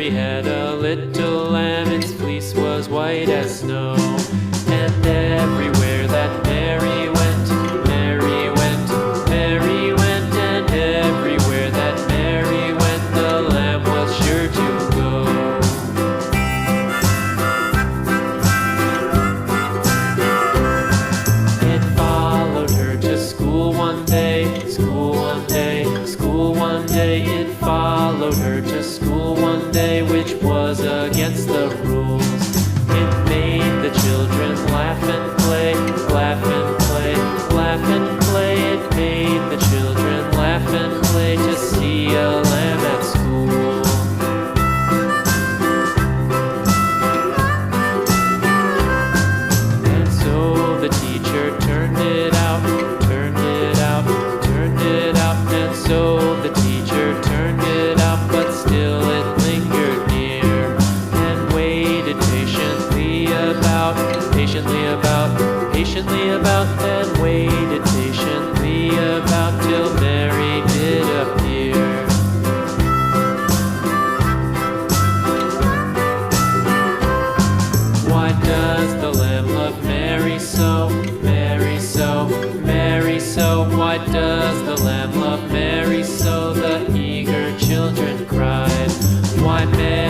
Mary had a little lamb, its fleece was white as snow. And everywhere that Mary went, Mary went, Mary went, and everywhere that Mary went, the lamb was sure to go. It followed her to school one day, school one day, school one day. It followed her to school one day, which was against the rules. It made the children laugh and play, laugh and play, laugh and play. It made the children laugh and play to see a lamb at school. And so the teacher turned it out, turned it out, turned it out. And so the teacher turned it out, but still it lingered near and waited patiently about, patiently about, patiently about, and waited patiently about till Mary did appear. Why does the lamb love Mary so, Mary so, Mary so? Why does the lamb love Mary so? The eager children cried. Why Mary